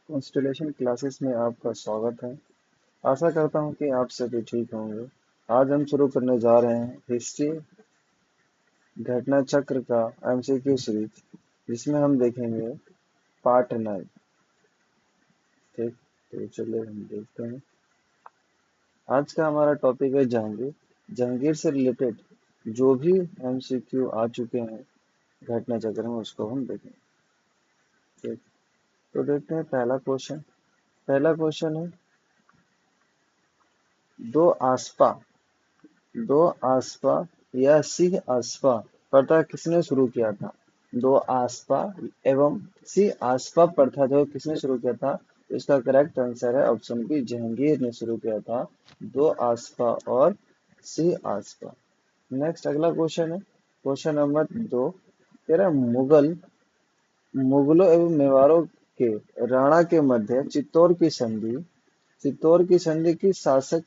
Constellation classes में आपका स्वागत है। आशा करता हूँ कि आप सभी ठीक होंगे। आज हम शुरू करने जा रहे हैं हिस्ट्री घटना चक्र का एमसीक्यू सीरीज, जिसमें हम देखेंगे पार्ट 9। ठीक, तो चलिए हम देखते हैं। आज का हमारा टॉपिक है जहांगीर। जहांगीर से रिलेटेड जो भी एमसीक्यू आ चुके हैं घटना चक्र में, उसको हम देखेंगे। ठीक, तो देखते हैं पहला क्वेश्चन है, दो आसपा दो आसपा या सिंह आसपा प्रथा किसने शुरू किया था? दो आसपा एवं सिंह आसपा प्रथा जो किसने शुरू किया था? तो इसका करेक्ट आंसर है ऑप्शन बी, जहांगीर ने शुरू किया था। दो आसपा और सिंह आसपा। नेक्स्ट अगला क्वेश्चन है, क्वेश्चन नंबर 2। कह रहा है, मुगलों एवं मेवाड़ों के राणा के मध्य चित्तौड़ की संधि की शासक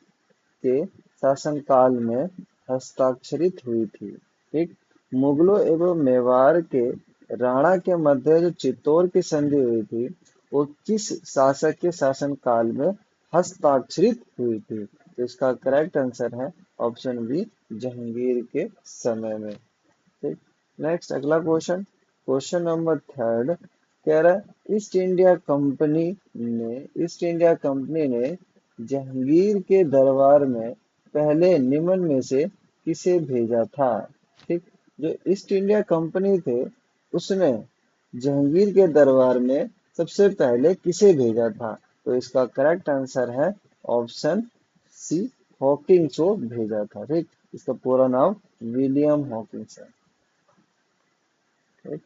के शासनकाल में हस्ताक्षरित हुई थी। ठीक, मुगलों एवं मेवाड़ के राणा के मध्य जो चित्तौड़ की संधि हुई थी, वो किस शासक के शासनकाल में हस्ताक्षरित हुई थी? तो इसका करेक्ट आंसर है ऑप्शन बी, जहांगीर के समय में। ठीक, नेक्स्ट अगला क्वेश्चन, क्वेश्चन नंबर 3 कह रहा है, ईस्ट इंडिया कंपनी ने जहांगीर के दरबार में पहले निम्न में से किसे भेजा था? ठीक, जो ईस्ट इंडिया कंपनी थे, उसने जहांगीर के दरबार में सबसे पहले किसे भेजा था? तो इसका करेक्ट आंसर है ऑप्शन सी, हॉकिंस को भेजा था। ठीक, इसका पूरा नाम विलियम हॉकिंस है। ठीक,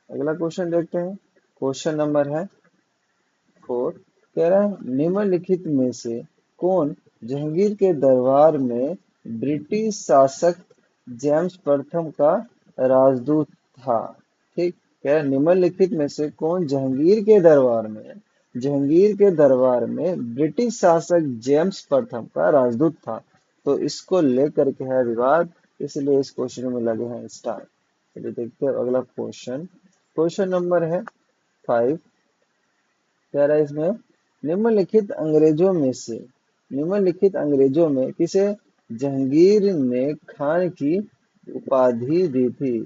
अगला क्वेश्चन देखते हैं, क्वेश्चन नंबर है 4। कह रहा है, निम्नलिखित में से कौन जहांगीर के दरबार में ब्रिटिश शासक जेम्स प्रथम का राजदूत था? ठीक, कह रहा है, निम्नलिखित में से कौन जहांगीर के दरबार में ब्रिटिश शासक जेम्स प्रथम का राजदूत था? तो इसको लेकर के है विवाद, इसलिए इस क्वेश्चन में लगे हैं स्टार। चलिए देखते हैं अगला क्वेश्चन, क्वेश्चन नंबर है 5। कह रहा है, इसमें निम्नलिखित अंग्रेजों में किसे जहांगीर ने खान की उपाधि दी थी?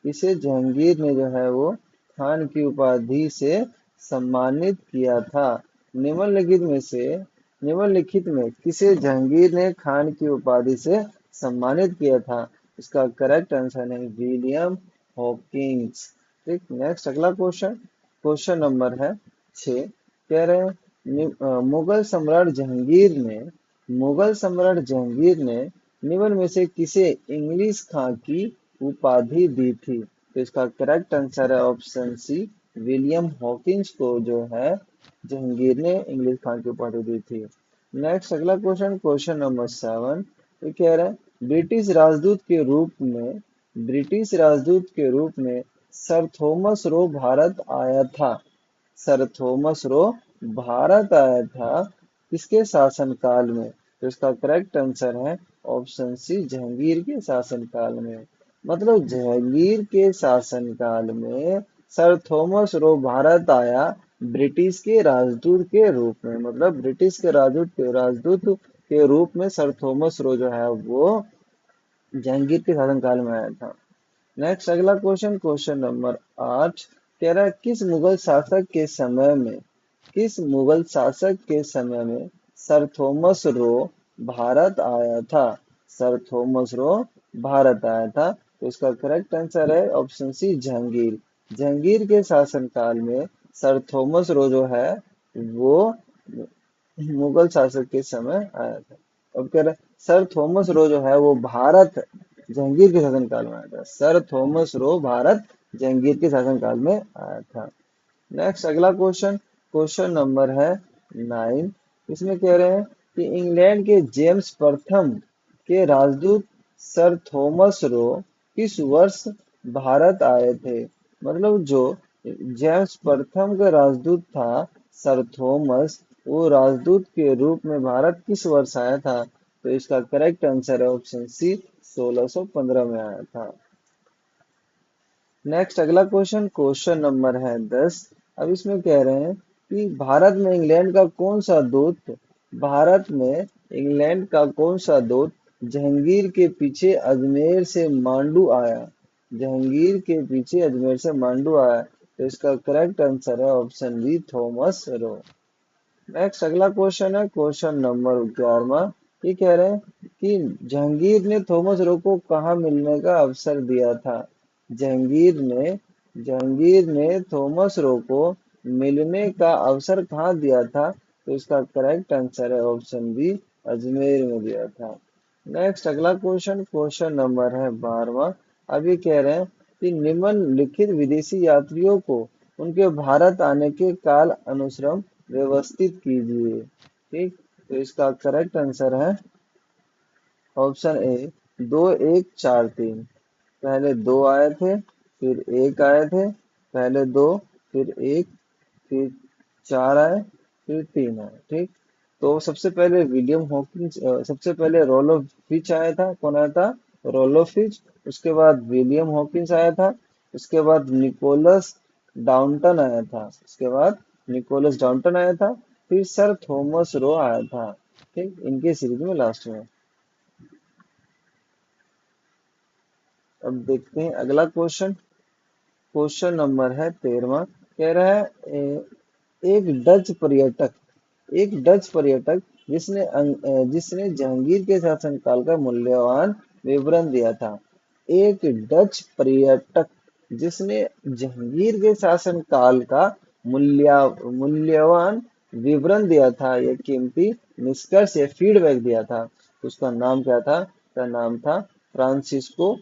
किसे जहांगीर ने जो है वो खान की उपाधि से सम्मानित किया था? निम्नलिखित में से निम्नलिखित में किसे जहांगीर ने खान की उपाधि से सम्मानित किया था? इसका करेक्ट आंसर है विलियम हॉकिंस। ठीक, नेक्स्ट अगला क्वेश्चन, क्वेश्चन नंबर है 6। कह रहे हैं, मुगल सम्राट जहांगीर ने निम्न में से किसे इंग्लिश खां की उपाधि दी थी? तो इसका करेक्ट आंसर है ऑप्शन सी, विलियम हॉकिंस को जो है जहांगीर ने इंग्लिश खां की उपाधि दी थी। नेक्स्ट अगला क्वेश्चन, क्वेश्चन नंबर 7। ये कह रहा है, ब्रिटिश राजदूत के रूप में सर थॉमस रो भारत आया था। सर थॉमस रो भारत आया था किसके शासनकाल में? तो इसका करेक्ट आंसर है ऑप्शन सी, जहांगीर के शासनकाल में। मतलब जहांगीर के शासनकाल में सर थॉमस रो भारत आया ब्रिटिश के राजदूत के रूप में। मतलब ब्रिटिश के राजदूत के रूप में सर थॉमस रो जो है वो जहांगीर के शासनकाल में आया था। नेक्स्ट अगला क्वेश्चन, क्वेश्चन नंबर 8। कह रहा है, किस मुगल शासक के समय में सर थॉमस रो भारत आया था? सर थॉमस रो भारत आया था। तो इसका करेक्ट आंसर है ऑप्शन सी, जहांगीर। जहांगीर के शासनकाल में सर थॉमस रो जो है वो मुगल शासक के समय आया था। अब कह रहा है, सर थॉमस रो जो है वो भारत जहांगीर के शासनकाल में आया था। Sir Thomas Roe Bharat Jahangir के शासनकाल में आया था। नेक्स्ट अगला क्वेश्चन, क्वेश्चन नंबर है 9। इसमें कह रहे हैं कि इंग्लैंड के जेम्स प्रथम के राजदूत सर थॉमस रो किस वर्ष भारत आए थे? मतलब जो जेम्स प्रथम का राजदूत था सर थॉमस, वो राजदूत के रूप में भारत किस वर्ष आया था? तो इसका करेक्ट आंसर है ऑप्शन सी, 1615 में आया था। नेक्स्ट अगला क्वेश्चन, क्वेश्चन नंबर है 10। अब इसमें कह रहे हैं कि भारत में इंग्लैंड का कौन सा दूत जहांगीर के पीछे अजमेर से मांडू आया। जहांगीर के पीछे अजमेर से मांडू आया, तो इसका करेक्ट आंसर है option B, Thomas Roe. Next अगला क्वेश्चन है क्वेश्चन नंबर 11वां। ये कह रहे हैं कि जहांगीर ने थॉमस रो को कहाँ मिलने का अवसर दिया था। जहांगीर ने जहांगीर ने थॉमस रो को मिलने का अवसर कहाँ दिया था, तो इसका करेक्ट आंसर है ऑप्शन बी, अजमेर में दिया था। नेक्स्ट अगला क्वेश्चन क्वेश्चन नंबर है 12वां। अब ये कह रहे हैं कि निम्नलिखित विदेशी यात्रियों को उनके भारत आने के काल अनुक्रम व्यवस्थित कीजिए। ठीक, तो इसका करेक्ट आंसर है ऑप्शन ए, 2 1 4 3। पहले 2 आए थे, फिर 1 आए थे, पहले 2, फिर 1, फिर 4 आए, फिर 3 आए। ठीक, तो सबसे पहले विलियम हॉकिंस, सबसे पहले रोलो फिच आया था। कौन आया था? रोलो फिच। उसके बाद विलियम हॉकिंस आया था। उसके बाद निकोलस डाउंटन आया था। फिर सर थॉमस रो आया था। ठीक, इनके सीरीज में लास्ट में। अब देखते हैं अगला क्वेश्चन। क्वेश्चन नंबर है 13वां। कह रहा है एक डच पर्यटक जिसने जहांगीर के शासनकाल का मूल्यवान विवरण दिया था। एक डच पर्यटक जिसने जहांगीर के शासनकाल का मूल्यवान विवरण दिया था, यह कीमती निष्कर्ष या फीडबैक दिया था। उसका नाम क्या था? उसका नाम था फ्रांसिस्को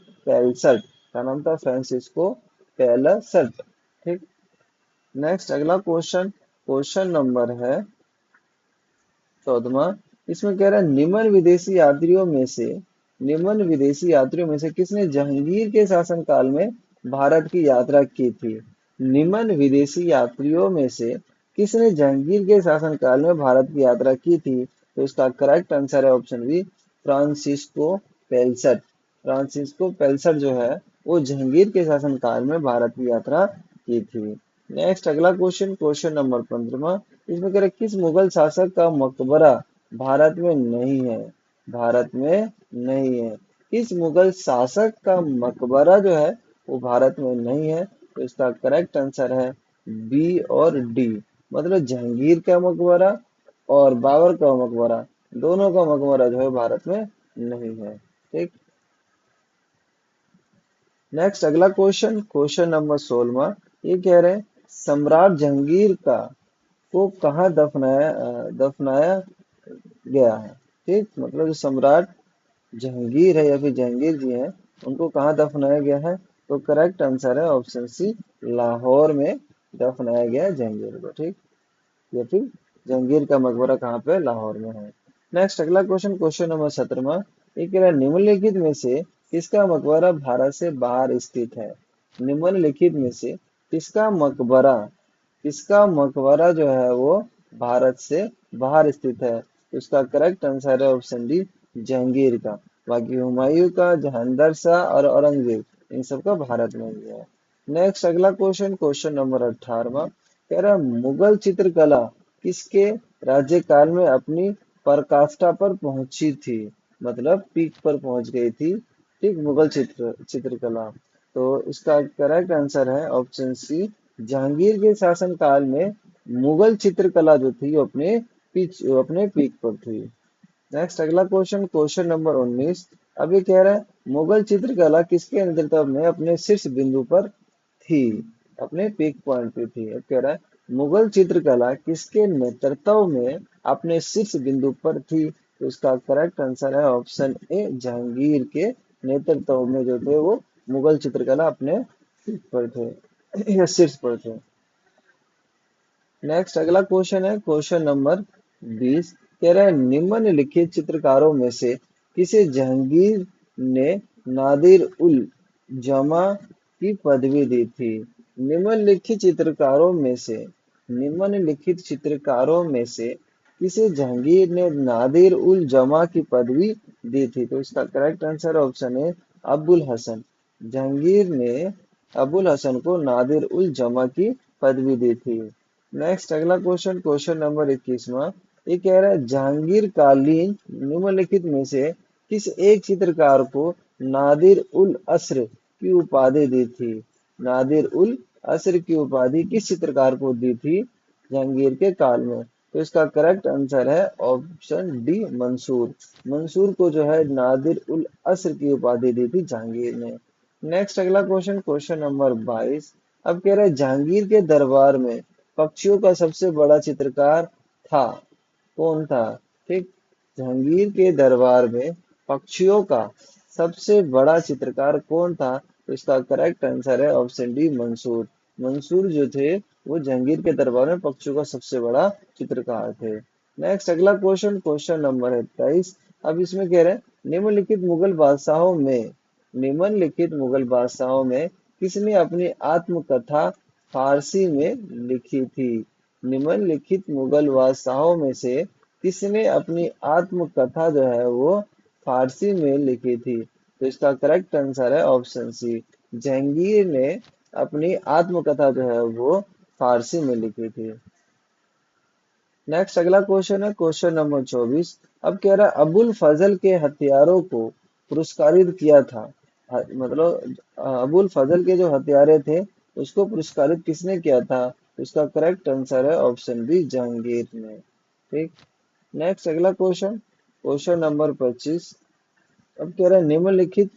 पेलसट। ठीक, नेक्स्ट अगला क्वेश्चन क्वेश्चन नंबर है 14वां। इसमें कह रहा है निम्न विदेशी यात्रियों में से किसने जहांगीर के शासनकाल में भारत की यात्रा की थी। निम्न विदेशी यात्रियों में से किसने जहांगीर के शासनकाल में भारत की यात्रा की थी, तो इसका करेक्ट आंसर है ऑप्शन बी, फ्रांसिस्को पेलसट। जो है वो जहांगीर के शासनकाल में भारत की यात्रा की थी। नेक्स्ट अगला क्वेश्चन क्वेश्चन नंबर 15वां। इसमें कह रहे किस मुगल शासक का मकबरा भारत में नहीं है। किस मुगल शासक का मकबरा जो है वो भारत में नहीं है, तो इसका करेक्ट आंसर है बी और डी। मतलब जहांगीर का मकबरा और बाबर का मकबरा, दोनों का मकबरा जो है भारत में नहीं है। ठीक, नेक्स्ट अगला क्वेश्चन क्वेश्चन नंबर 16वां। ये कह रहे हैं सम्राट जहांगीर को कहाँ दफनाया गया है। ठीक, मतलब जो सम्राट जहांगीर है या फिर जहांगीर जी हैं, उनको कहाँ दफनाया गया है, तो करेक्ट आंसर है ऑप्शन सी, लाहौर में दफनाया गया है जहांगीर को। ठीक, या फिर जहांगीर का मकबरा कहाँ पे? लाहौर में है। नेक्स्ट अगला क्वेश्चन क्वेश्चन नंबर 17वां। ये कह रहा है निम्नलिखित में से किसका मकबरा भारत से बाहर स्थित है। निम्नलिखित में से किसका मकबरा जो है वो भारत से बाहर स्थित है, तो इसका करेक्ट आंसर है ऑप्शन डी, जहांगीर का। बाकी हुमायूं का, जहांदर शाह और औरंगजेब, इन सब का भारत में ही है। नेक्स्ट अगला क्वेश्चन क्वेश्चन नंबर 18वां। कह रहा है मुगल चित्रकला किसके राज्यकाल में अपनी पराकाष्ठा पर पहुंची थी, मतलब पीक पर पहुंच गई थी। ठीक, मुगल चित्रकला। तो इसका करेक्ट आंसर है ऑप्शन सी, जहांगीर के शासनकाल में मुगल चित्रकला जो थी वो अपने पीक पर थी। नेक्स्ट अगला क्वेश्चन क्वेश्चन नंबर 19। अब ये कह रहा है मुगल चित्रकला किसके नेतृत्व में अपने शीर्ष बिंदु पर थी, अपने पीक पॉइंट पे थी। अब कह रहा है मुगल चित्रकला किसके नेतृत्व में अपने शीर्ष बिंदु पर थी, तो इसका करेक्ट आंसर है ऑप्शन ए, जहांगीर के नेतृत्व में जो थे वो मुगल चित्रकला अपने पीक पर थे या शीर्ष पर थे। नेक्स्ट अगला क्वेश्चन है क्वेश्चन नंबर 20। कह रहा है निम्नलिखित चित्रकारों में से किसे जहांगीर ने नादिर उल जमा की पदवी दी थी। निम्नलिखित चित्रकारों में से किसे जहांगीर ने नादिर उल जमा की पदवी दी थी, तो इसका करेक्ट आंसर ऑप्शन है अबुल हसन। जहांगीर ने अबुल हसन को नादिर उल जमा की पदवी दी थी। नेक्स्ट अगला क्वेश्चन, क्वेश्चन नंबर 21वां। ये कह रहा है जहांगीर कालीन निम्नलिखित में से किस एक चित्रकार को नादिर उल असर की उपाधि दी थी? नादिर उल असर की उपाधि किस चित्रकार को दी थी जहांगीर के काल में? तो इसका करेक्ट आंसर है ऑप्शन डी, मंसूर। मंसूर को जो है नादिर उल असर की उपाधि दी थी जहांगीर ने। नेक्स्ट अगला क्वेश्चन, क्वेश्चन नंबर 22। अब कह रहे हैं जहांगीर के दरबार में पक्षियों का सबसे बड़ा चित्रकार था, कौन था? ठीक, जहांगीर के दरबार में पक्षियों का सबसे बड़ा चित्रकार कौन था? तो इसका करेक्ट आंसर है ऑप्शन डी, मंसूर। मंसूर जो थे वो जहांगीर के दरबार में पक्षियों का सबसे बड़ा चित्रकार थे। नेक्स्ट अगला क्वेश्चन, क्वेश्चन नंबर है 23। अब इसमें कह रहे हैं निम्नलिखित मुगल बादशाहों में किसने अपनी आत्मकथा फारसी में लिखी थी? निम्नलिखित मुगल बादशाहों में से किसने अपनी आत्मकथा जो है वो फारसी में लिखी थी? तो इसका करेक्ट आंसर है ऑप्शन सी, जहांगीर ने अपनी आत्मकथा जो है वो फारसी में लिखी थी। नेक्स्ट अगला क्वेश्चन है क्वेश्चन नंबर 24। अब कह रहा है अबुल फजल के हथियारों को पुरस्कारित किया था, मतलब अबुल फजल के जो हथियारे थे उसको पुरस्कारित किसने किया था? तो इसका करेक्ट आंसर है ऑप्शन बी, जहांगीर ने। ठीक, नेक्स्ट अगला क्वेश्चन, क्वेश्चन नंबर 25। अब कह रहा है निम्नलिखित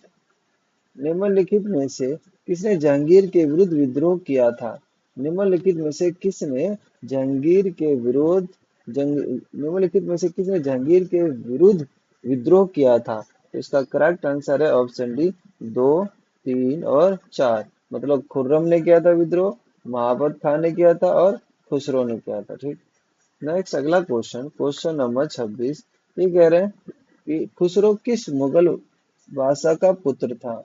में से किसने जहांगीर के विरुद्ध विद्रोह किया था? निम्नलिखित में से किसने जहांगीर के विरोध निम्नलिखित में से किसने जहांगीर के विरुद्ध विद्रोह किया था? तो इसका करेक्ट आंसर है ऑप्शन डी, 2, 3 और 4। मतलब खुर्रम ने किया था विद्रोह, महाबत खान ने किया था और खुसरो ने किया था। ठीक, नेक्स्ट अगला क्वेश्चन, क्वेश्चन नंबर 26। ये कह रहे हैं कि खुसरो किस मुगल बादशाह का पुत्र था?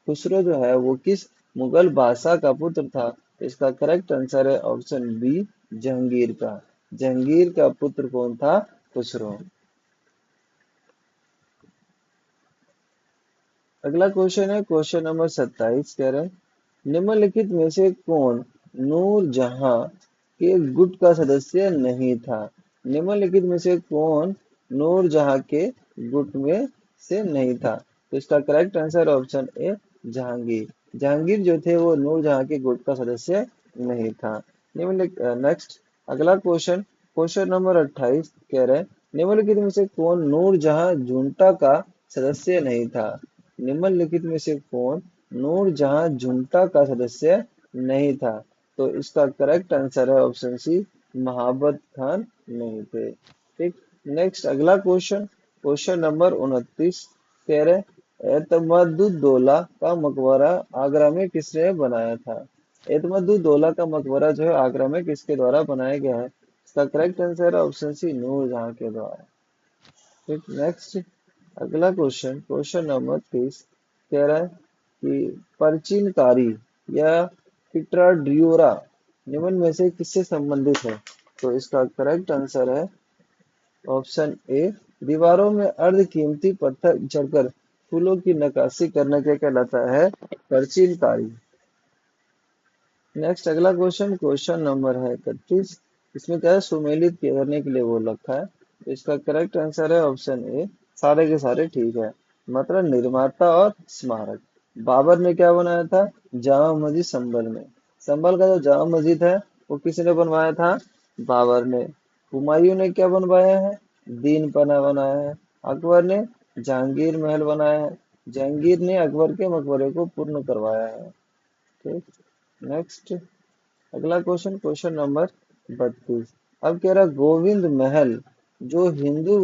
खुसरो जो है वो किस मुगल बादशाह का पुत्र था? इसका करेक्ट आंसर है ऑप्शन बी, जहांगीर का। जहांगीर का पुत्र कौन था? खुसरो। अगला क्वेश्चन है क्वेश्चन नंबर 27। कह रहे हैं निम्नलिखित में से कौन नूर जहां के गुट का सदस्य नहीं था? निम्नलिखित में से कौन नूर जहां के गुट में से नहीं था? तो इसका correct answer option A, Jahangir. Jahangir जो थे वो नूर जहां के गुट का सदस्य नहीं था। नेक्स्ट अगला क्वेश्चन, क्वेश्चन नंबर 28। कह रहे हैं निम्नलिखित में से कौन नूर जहां junta का सदस्य नहीं था? निम्नलिखित में से कौन नूरजहां junta का सदस्य नहीं था? तो इसका करेक्ट आंसर है ऑप्शन सी, महाबत खान नहीं थे। ठीक, नेक्स्ट अगला क्वेश्चन, क्वेश्चन नंबर 29। कह रहे एतमद्दुद्दौला का मकबरा आगरा में किसने बनाया था? एतमद्दुद्दौला का मकबरा जो है आगरा में किसके द्वारा बनाया गया है? इसका करेक्ट आंसर है ऑप्शन सी, नूरजहां के द्वारा। ठीक, नेक्स्ट अगला क्वेश्चन, क्वेश्चन नंबर 30। कह रहा है कि परचिनकारी या पिट्राड्यूरा निम्न में से किससे संबंधित है? तो इसका करेक्ट आंसर है ऑप्शन ए, दीवारों में अर्धकीमती पत्थर जड़कर फूलों की नक्काशी करना क्या कहलाता है? परचिनकारी। नेक्स्ट अगला क्वेश्चन, क्वेश्चन नंबर है 31। इसमें क्या है, सुमेलित करने के लिए वो रखा है। तो इसका करेक्ट आंसर है ऑप्शन ए, सारे के सारे ठीक है। मतलब निर्माता और स्मारक, बाबर ने क्या बनाया था? जामा मस्जिद संभल में। संभल का जो जामा मस्जिद है वो किसने बनवाया था? बाबर ने। हुमायूं ने क्या बनवाया है? दीन पना बनाया है। अकबर ने जहांगीर महल बनाया है। जहांगीर ने अकबर के मकबरे को पूर्ण करवाया है। ठीक, नेक्स्ट अगला क्वेश्चन, क्वेश्चन नंबर 32। अब कह रहा गोविंद महल जो हिंदू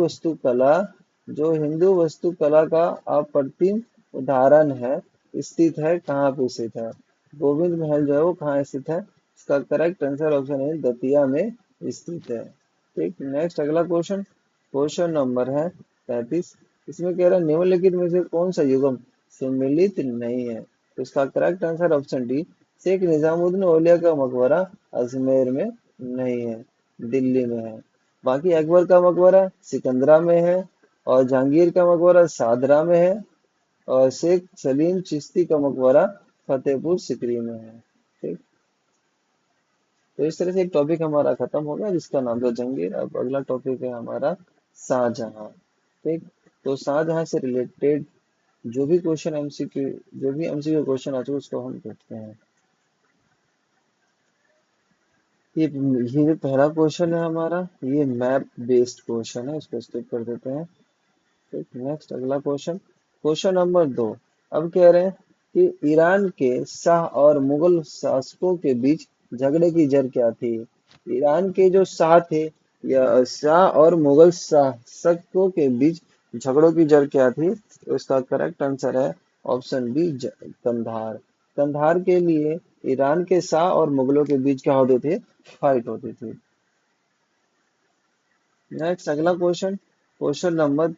वास्तुकला का अप्रतिम उदाहरण है, स्थित है कहाँ पे स्थित है? गोविंद महल जो है वो कहाँ स्थित है? इसका करेक्ट आंसर ऑप्शन है, दतिया में स्थित है। ठीक, नेक्स्ट अगला क्वेश्चन, क्वेश्चन नंबर है 33। इसमें कह रहा है निम्नलिखित में से कौन सा युगम सम्मिलित नहीं है? तो इसका correct answer option D, Shaikh Nizamuddin Auliya का मकबरा अजमेर में नहीं है, दिल्ली में है। बाकी अकबर का मकबरा सिकंदरा में है, और जहांगीर का मकबरा सादरा में है, और शेख सलीम चिश्ती का मकबरा फतेहपुर सिकरी में है। ठीक, तो इस तरह से एक टॉपिक हमारा खत्म हो गया जिसका नाम था जहांगीर। अब अगला टॉपिक है हमारा शाहजहां। ठीक। तो शाहजहां से रिलेटेड जो भी क्वेश्चन एमसीक्यू, जो भी एमसीक्यू क्वेश्चन आते हैं उसको हम देखते हैं। ये ये जो पहला क्वेश्चन है हमारा, ये मैप बेस्ड क्वेश्चन है, इसको स्किप कर देते हैं। ठीक। नेक्स्ट अगला क्वेश्चन, क्वेश्चन नंबर 2। अब कह रहे हैं कि ईरान के शाह और मुगल शासकों के बीच झगड़े की जड़ क्या थी। ईरान के जो शाह थे या शाह और मुगल शासकों के बीच झगड़ों की जड़ क्या थी, तो इसका करेक्ट आंसर है ऑप्शन बी, कंधार। कंधार के लिए ईरान के शाह और मुगलों के बीच क्या होते थे, फाइट होती थी। नेक्स्ट अगला क्वेश्चन, क्वेश्चन नंबर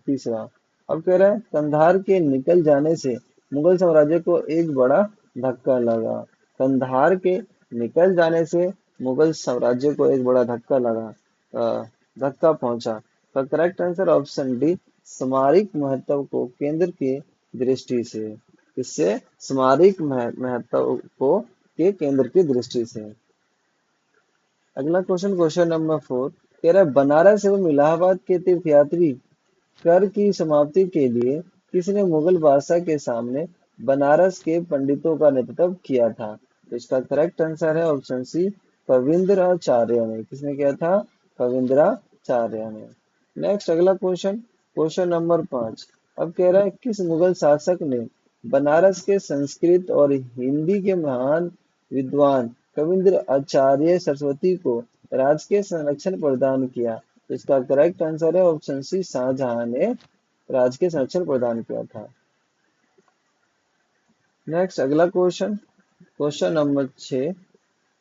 तीसरा। अब कह रहा है कंधार के निकल जाने से मुगल साम्राज्य को एक बड़ा धक्का लगा। कंधार के निकल जाने से मुगल साम्राज्य को एक बड़ा धक्का लगा, धक्का पहुंचा। तो करेक्ट आंसर ऑप्शन डी, सामरिक महत्व को केंद्र की दृष्टि से। इससे सामरिक महत्व को के केंद्र की दृष्टि से। अगला क्वेश्चन, क्वेश्चन नंबर 4, कह रहा है बनारस एवं इलाहाबाद के तीर्थयात्री कर की समाप्ति के लिए किसने मुगल बादशाह के सामने बनारस के पंडितों का नेतृत्व किया था। तो इसका करेक्ट आंसर है ऑप्शन सी, कविंद्राचार्य ने। किसने किया था, कविंद्राचार्य ने। नेक्स्ट अगला क्वेश्चन, क्वेश्चन नंबर 5। अब कह रहा है किस मुगल शासक ने बनारस के संस्कृत और हिंदी के महान विद्वान कविंद्र आचार्य सरस्वती को राजकीय संरक्षण प्रदान किया। तो इसका करेक्ट आंसर है ऑप्शन सी, शाहजहां ने राजकीय संरक्षण प्रदान किया था। नेक्स्ट अगला क्वेश्चन, क्वेश्चन नंबर 6।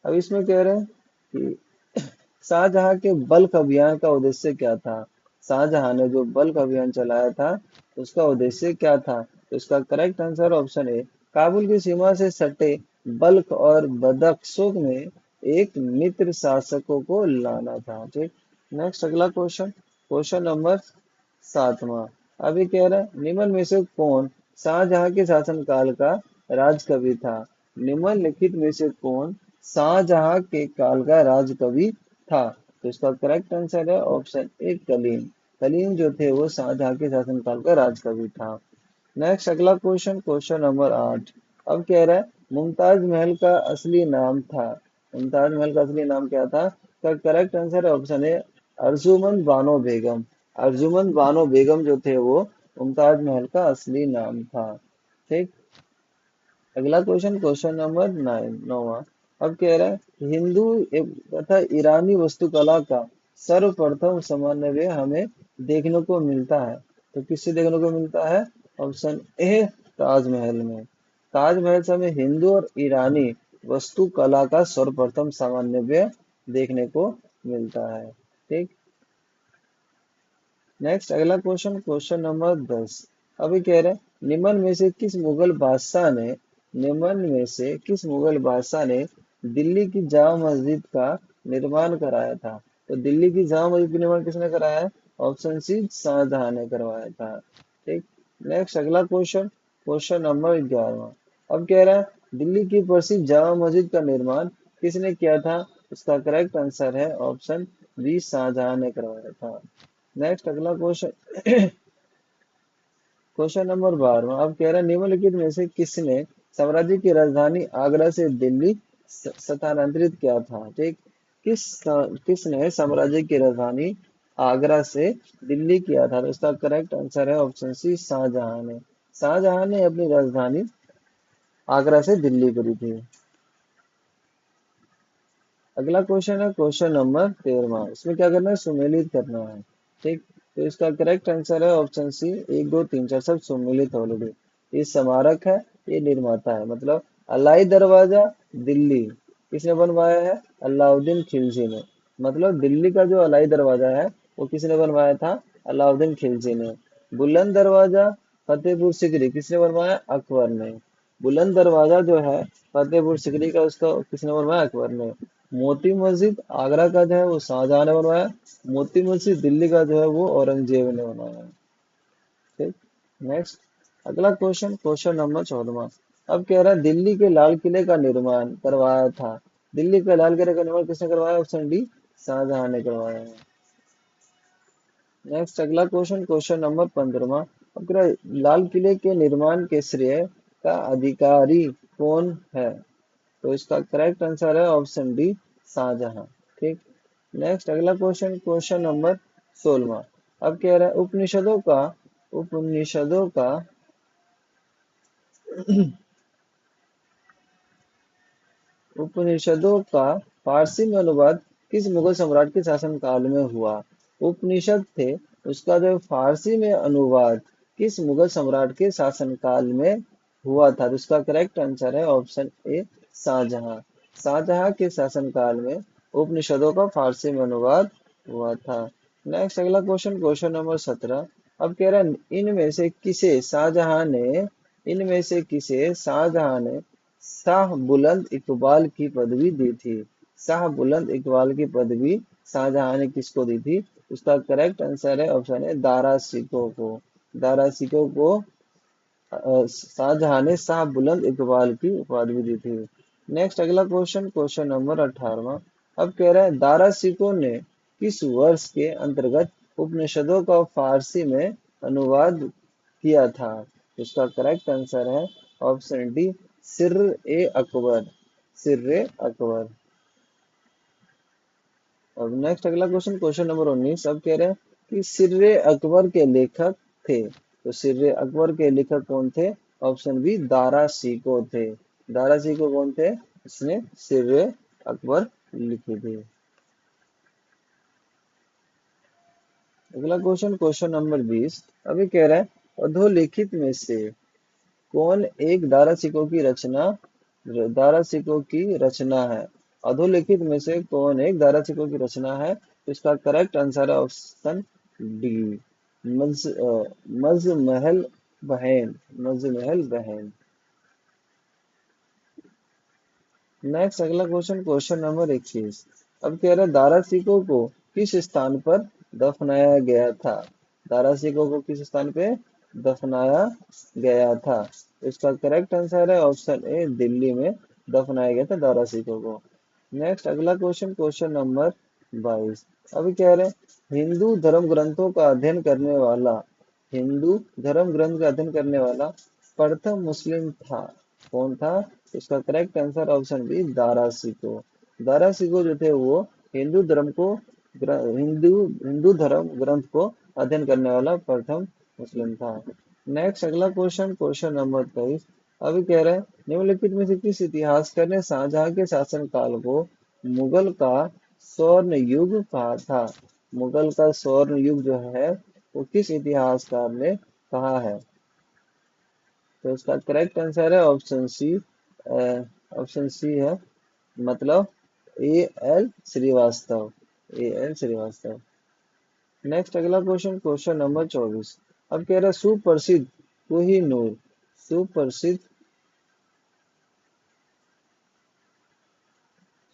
अब इसमें कह रहे हैं कि शाहजहां के बल्क अभियान का उद्देश्य क्या था। शाहजहां ने जो बल्क अभियान चलाया था उसका उद्देश्य क्या था। तो इसका correct answer option A, Kabul की सीमा से सटे बल्क और बदख्शों में एक मित्र शासकों को लाना था। ठीक। नेक्स्ट अगला क्वेश्चन, क्वेश्चन नंबर 7वां। अभी कह रहा है निम्न में से कौन शाहजहां के शासनकाल का राजकवि था। निम्नलिखित में से कौन शाहजहां के काल का राजकवि था। तो इसका करेक्ट आंसर है ऑप्शन ए, कलीम। कलीम जो थे वो शाहजहां के शासनकाल का राजकवि था। नेक्स्ट अगला क्वेश्चन, क्वेश्चन नंबर 8। अब कह रहा है मुमताज महल का असली नाम था। मुमताज महल का असली नाम क्या था। का करेक्ट आंसर है ऑप्शन ए, अर्जुमंद बानो बेगम। अर्जुमंद बानो बेगम जो थे वो मुमताज महल का असली नाम था। ठीक। अगला क्वेश्चन, क्वेश्चन नंबर 9वां। अब कह रहा है हिंदू तथा ईरानी वास्तुकला का सर्वप्रथम समन्वय हमें देखने को मिलता है। तो किससे देखने को मिलता है, ऑप्शन ए, ताजमहल में। ताजमहल से हमें हिंदू और ईरानी वास्तुकला का सर्वप्रथम समन्वय देखने को मिलता है। ठीक। नेक्स्ट अगला क्वेश्चन, क्वेश्चन नंबर 10। अभी कह रहे हैं निम्न में से किस मुगल बादशाह ने दिल्ली की जामा मस्जिद का निर्माण कराया था। तो दिल्ली की जामा मस्जिद का निर्माण किसने कराया है, ऑप्शन सी, शाहजहां ने करवाया था। ठीक। नेक्स्ट अगला क्वेश्चन, क्वेश्चन नंबर 11। अब कह रहा है दिल्ली की प्रसिद्ध जामा मस्जिद का निर्माण किसने किया था। इसका करेक्ट आंसर है ऑप्शन बी, शाहजहां ने करवाया था। नेक्स्ट अगला क्वेश्चन, क्वेश्चन नंबर 12। अब कह रहा है निम्नलिखित में से किसने साम्राज्य की राजधानी आगरा से दिल्ली स्थानांतरित किया था। ठीक। किसने साम्राज्य की राजधानी आगरा से दिल्ली किया था। तो इसका करेक्ट आंसर है ऑप्शन सी, शाहजहां ने। शाहजहां ने अपनी राजधानी आगरा से दिल्ली करी थी। अगला क्वेश्चन है क्वेश्चन नंबर 13। इसमें क्या करना है, सुमेलित करना है। ठीक। तो इसका करेक्ट आंसर है ऑप्शन सी, 1 2 3 4 सब सुमेलित ऑलरेडी। ये स्मारक है, ये निर्माता है। मतलब अलाई दरवाजा दिल्ली किसने बनवाया है, अलाउद्दीन खिलजी ने। मतलब दिल्ली का जो अलाई दरवाजा है वो किसने बनवाया था, अलाउद्दीन खिलजी ने। बुलंद दरवाजा फतेहपुर सिकरी किसने बनवाया, अकबर ने। बुलंद दरवाजा जो है फतेहपुर सिकरी का, उसका किसने बनवाया, अकबर ने। मोती मस्जिद आगरा का जो है वो शाहजहां ने बनवाया। मोती मस्जिद दिल्ली का जो है वो औरंगजेब ने बनवाया। ठीक। नेक्स्ट अगला क्वेश्चन, क्वेश्चन नंबर 14। अब कह रहा है दिल्ली के लाल किले का निर्माण करवाया था दिल्ली का लाल किला का निर्माण किसने करवाया? ऑप्शन डी, शाहजहां ने करवाया है। नेक्स्ट अगला क्वेश्चन, क्वेश्चन नंबर 15वां। अब कह रहा है, लाल किले के निर्माण के श्रेय का अधिकारी कौन है? तो इसका करेक्ट आंसर है ऑप्शन डी, शाहजहां। ठीक। नेक्स्ट अगला क्वेश्चन, क्वेश्चन नंबर 16वां। अब कह रहा है, उपनिषदों का उपनिषदों का फारसी में अनुवाद किस मुगल सम्राट के शासनकाल में हुआ? उपनिषद थे, उसका जो फारसी में अनुवाद किस मुगल सम्राट के शासनकाल में हुआ था? तो उसका करेक्ट आंसर है ऑप्शन ए, शाहजहां। शाहजहां के शासनकाल में उपनिषदों का फारसी में अनुवाद हुआ था। नेक्स्ट अगला क्वेश्चन, क्वेश्चन नंबर 17। अब कह रहा है, इनमें से किसे शाहजहां ने शाह बुलंद इकबाल की पदवी दी थी? शाह बुलंद इकबाल की पदवी शाहजहां ने किसको दी थी? उसका करेक्ट आंसर है ऑप्शन है, दारा सिकों को। दारा सिकों को शाहजहां ने शाह बुलंद इकबाल की पदवी दी थी। नेक्स्ट अगला क्वेश्चन, क्वेश्चन नंबर 18वां। अब कह रहा है, दारा सिकों ने किस वर्ष के अंतर्गत उपनिषदों का फारसी में अनुवाद किया था? इसका करेक्ट आंसर है ऑप्शन डी, सिर्र ए अकबर। सिर्र अकबर। अब नेक्स्ट अगला क्वेश्चन, क्वेश्चन नंबर 19। अब कह रहे हैं कि सिर्र अकबर के लेखक थे, तो सिर्र अकबर के लेखक कौन थे? ऑप्शन बी, दारा सिकों थे। दारा सिकों कौन थे? इसने सिर्र अकबर लिखी थी। अगला क्वेश्चन, क्वेश्चन नंबर 20। अभी कह रहा है, अधोलिखित में से कौन एक दारा सिकों की रचना है? अधोलिखित में से कौन एक दारा सिकों की रचना है? तो इसका करेक्ट आंसर है ऑप्शन डी, मज मजमहल बहन। मजमहल बहन। नेक्स्ट अगला क्वेश्चन, क्वेश्चन नंबर 21। अब कह रहा है, दारा सिकों को किस स्थान पर दफनाया गया था? दारा सिकों को किस स्थान पे दफनाया गया था? इसका करेक्ट आंसर है ऑप्शन ए, दिल्ली में दफनाया गया था दारा सिकों को। नेक्स्ट अगला क्वेश्चन, क्वेश्चन नंबर 22। अभी कह रहे हैं, हिंदू धर्म ग्रंथों का अध्ययन करने वाला हिंदू धर्म ग्रंथ का अध्ययन करने वाला प्रथम मुस्लिम था, कौन था? इसका correct answer option B, Dara Shikoh. Dara Shikoh जो थे वो हिंदू धर्म को हिंदू धर्म ग्रंथ को अध्ययन करने वाला प्रथम मुस्लिम था। नेक्स्ट अगला क्वेश्चन, क्वेश्चन नंबर 23। अभी कह रहे हैं, निम्नलिखित में से किस इतिहासकार ने शाहजहां के शासनकाल को मुगल का स्वर्ण युग कहा था? मुगल का स्वर्ण युग जो है वो किस इतिहासकार ने कहा है? तो इसका करेक्ट आंसर है ऑप्शन सी, ऑप्शन सी है, मतलब A L Srivastava. A L Srivastava. Next अगला क्वेश्चन, क्वेश्चन नंबर 24। अब कह रहा है, सुप्रसिद्ध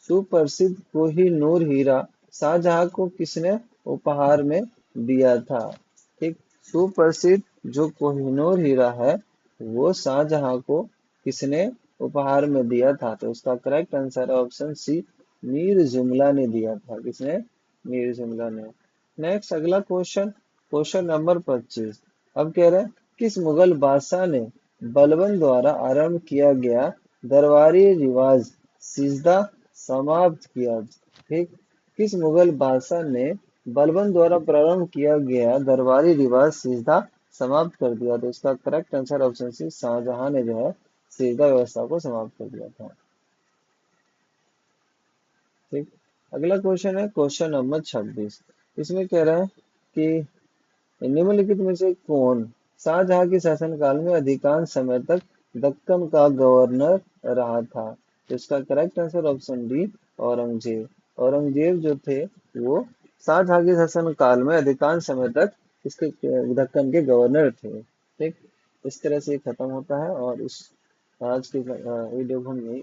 सुप्रसिद्ध कोहिनूर हीरा शाहजहां को किसने उपहार में दिया था? ठीक। सुप्रसिद्ध जो कोहिनूर हीरा है वो शाहजहां को किसने उपहार में दिया था? तो उसका करेक्ट आंसर है ऑप्शन सी, मीर जुमला ने दिया था। किसने? मीर जुमला ने। नेक्स्ट अगला क्वेश्चन, क्वेश्चन नंबर 25। अब कह रहे हैं, किस मुगल बादशाह ने बलबन द्वारा आरंभ किया गया दरबारी रिवाज सिजदा समाप्त किया? ठीक। किस मुगल बादशाह ने बलबन द्वारा प्रारंभ किया गया दरबारी रिवाज सिजदा समाप्त कर दिया? तो इसका correct answer option C, Shahjahan ने जो है सिजदा व्यवस्था को समाप्त कर दिया था। ठीक। अगला क्वेश्चन है क्वेश्चन नंबर 26। इसमें कह रहा है कि निम्नलिखित में से कौन शाहजहां के शासनकाल में अधिकांश समय तक दक्कन का गवर्नर रहा था? तो इसका correct answer option D, Aurangzeb. Aurangzeb जो थे वो शाहजहां के शासनकाल में अधिकांश समय तक इसके दक्कन के गवर्नर थे। ठीक। इस तरह से ये खत्म होता है और इस आज के वीडियो को हम यही